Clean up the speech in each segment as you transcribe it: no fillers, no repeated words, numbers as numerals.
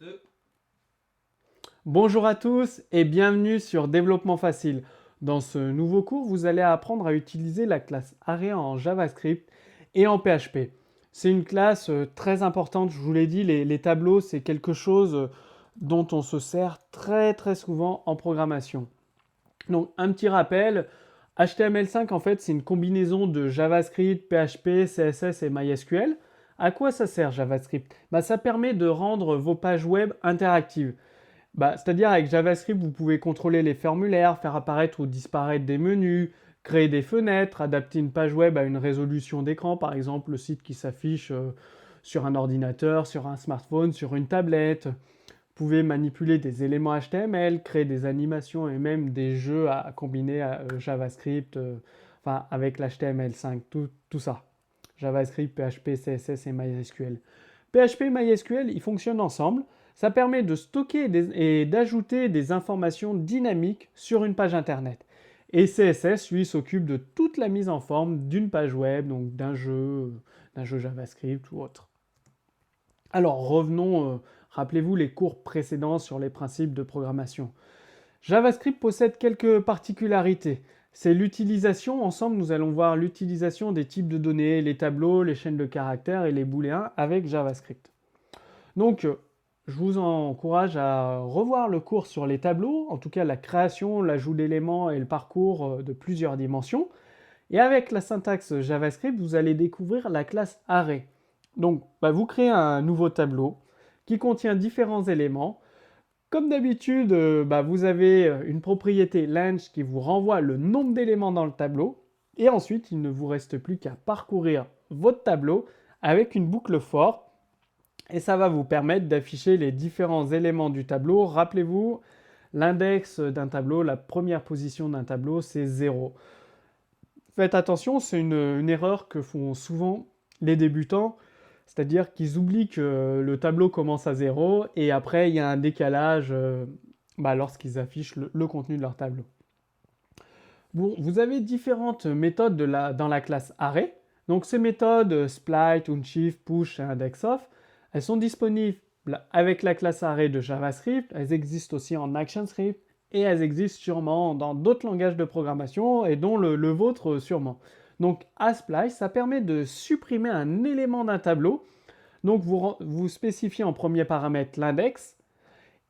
Deux. Bonjour à tous et bienvenue sur Développement facile. Dans ce nouveau cours, vous allez apprendre à utiliser la classe Array en JavaScript et en PHP. C'est une classe très importante, je vous l'ai dit, les tableaux, c'est quelque chose dont on se sert très souvent en programmation. Donc un petit rappel, HTML5 en fait c'est une combinaison de JavaScript, PHP, CSS et MySQL. À quoi ça sert JavaScript? Ça permet de rendre vos pages web interactives. C'est-à-dire avec JavaScript, vous pouvez contrôler les formulaires, faire apparaître ou disparaître des menus, créer des fenêtres, adapter une page web à une résolution d'écran, par exemple le site qui s'affiche sur un ordinateur, sur un smartphone, sur une tablette. Vous pouvez manipuler des éléments HTML, créer des animations et même des jeux à combiner à JavaScript, enfin avec l'HTML5, tout ça. JavaScript, PHP, CSS et MySQL. PHP et MySQL, ils fonctionnent ensemble. Ça permet de stocker et d'ajouter des informations dynamiques sur une page internet. Et CSS, lui, s'occupe de toute la mise en forme d'une page web, donc d'un jeu JavaScript ou autre. Alors revenons, rappelez-vous les cours précédents sur les principes de programmation. JavaScript possède quelques particularités. C'est l'utilisation, ensemble nous allons voir l'utilisation des types de données, les tableaux, les chaînes de caractères et les booléens avec JavaScript. Donc je vous encourage à revoir le cours sur les tableaux, en tout cas la création, l'ajout d'éléments et le parcours de plusieurs dimensions. Et avec la syntaxe JavaScript, vous allez découvrir la classe Array. Donc, vous créez un nouveau tableau qui contient différents éléments. Comme d'habitude, vous avez une propriété Lange qui vous renvoie le nombre d'éléments dans le tableau. Et ensuite, il ne vous reste plus qu'à parcourir votre tableau avec une boucle for. Et ça va vous permettre d'afficher les différents éléments du tableau. Rappelez-vous, l'index d'un tableau, la première position d'un tableau, c'est 0. Faites attention, c'est une erreur que font souvent les débutants, c'est-à-dire qu'ils oublient que le tableau commence à 0 et après il y a un décalage lorsqu'ils affichent le contenu de leur tableau. Bon, vous avez différentes méthodes dans la classe Array. Donc ces méthodes, split, unshift, push et indexOf, elles sont disponibles avec la classe Array de JavaScript, elles existent aussi en ActionScript, et elles existent sûrement dans d'autres langages de programmation, et dont le vôtre sûrement. Donc aSplice, ça permet de supprimer un élément d'un tableau. Donc vous spécifiez en premier paramètre l'index,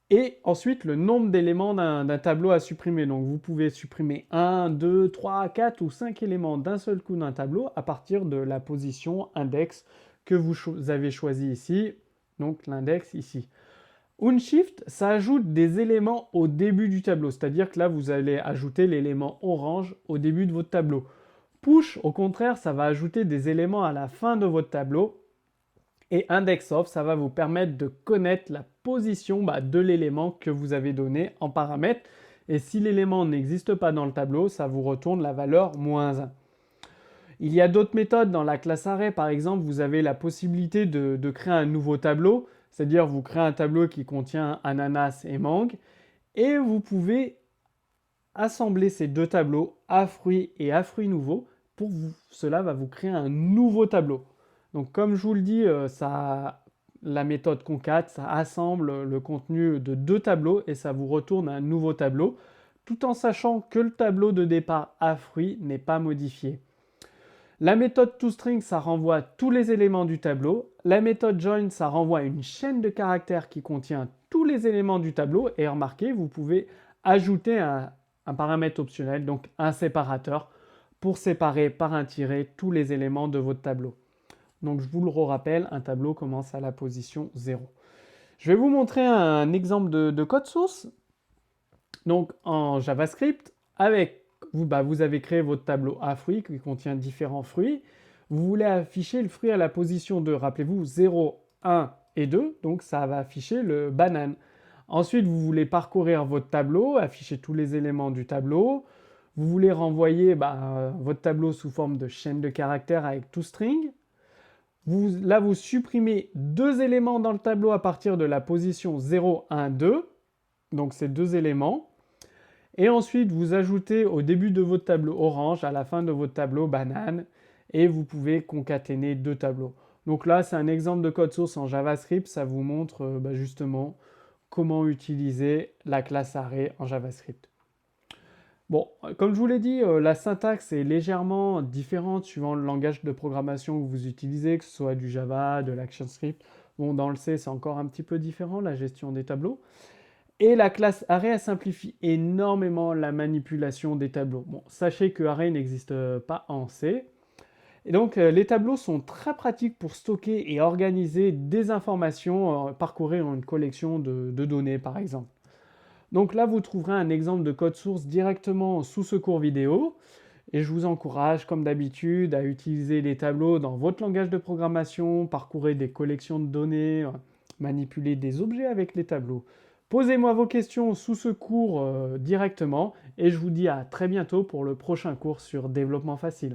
et ensuite le nombre d'éléments d'un tableau à supprimer. Donc vous pouvez supprimer 1, 2, 3, 4 ou 5 éléments d'un seul coup d'un tableau à partir de la position index que vous avez choisi ici, donc l'index ici. Unshift, ça ajoute des éléments au début du tableau, c'est-à-dire que là vous allez ajouter l'élément orange au début de votre tableau. Push, au contraire, ça va ajouter des éléments à la fin de votre tableau. Et indexOf, ça va vous permettre de connaître la position de l'élément que vous avez donné en paramètre. Et si l'élément n'existe pas dans le tableau, ça vous retourne la valeur -1. Il y a d'autres méthodes dans la classe Array. Par exemple, vous avez la possibilité de créer un nouveau tableau. C'est-à-dire, vous créez un tableau qui contient ananas et mangue. Et vous pouvez assembler ces deux tableaux, à fruits et à fruits nouveaux. Cela va vous créer un nouveau tableau. Donc comme je vous le dis, la méthode concat, ça assemble le contenu de deux tableaux et ça vous retourne un nouveau tableau, tout en sachant que le tableau de départ à fruits n'est pas modifié. La méthode toString, ça renvoie tous les éléments du tableau. La méthode join, ça renvoie une chaîne de caractères qui contient tous les éléments du tableau. Et remarquez, vous pouvez ajouter un paramètre optionnel, donc un séparateur, pour séparer par un tiret tous les éléments de votre tableau. Donc je vous le rappelle, un tableau commence à la position 0. Je vais vous montrer un exemple de code source. Donc en JavaScript, vous avez créé votre tableau à fruits qui contient différents fruits. Vous voulez afficher le fruit à la position 2. Rappelez-vous, 0, 1 et 2, donc ça va afficher le banane. Ensuite, vous voulez parcourir votre tableau, afficher tous les éléments du tableau. Vous voulez renvoyer votre tableau sous forme de chaîne de caractères avec toString. Là, vous supprimez deux éléments dans le tableau à partir de la position 0, 1, 2. Donc ces deux éléments. Et ensuite, vous ajoutez au début de votre tableau orange, à la fin de votre tableau banane, et vous pouvez concaténer deux tableaux. Donc là, c'est un exemple de code source en JavaScript. Ça vous montre justement comment utiliser la classe array en JavaScript. Bon, comme je vous l'ai dit, la syntaxe est légèrement différente suivant le langage de programmation que vous utilisez, que ce soit du Java, de l'ActionScript. Bon, dans le C, c'est encore un petit peu différent, la gestion des tableaux. Et la classe array elle simplifie énormément la manipulation des tableaux. Bon, sachez que array n'existe pas en C. Et donc, les tableaux sont très pratiques pour stocker et organiser des informations, parcourir une collection de données, par exemple. Donc là, vous trouverez un exemple de code source directement sous ce cours vidéo. Et je vous encourage, comme d'habitude, à utiliser les tableaux dans votre langage de programmation, parcourir des collections de données, manipuler des objets avec les tableaux. Posez-moi vos questions sous ce cours directement et je vous dis à très bientôt pour le prochain cours sur développement facile.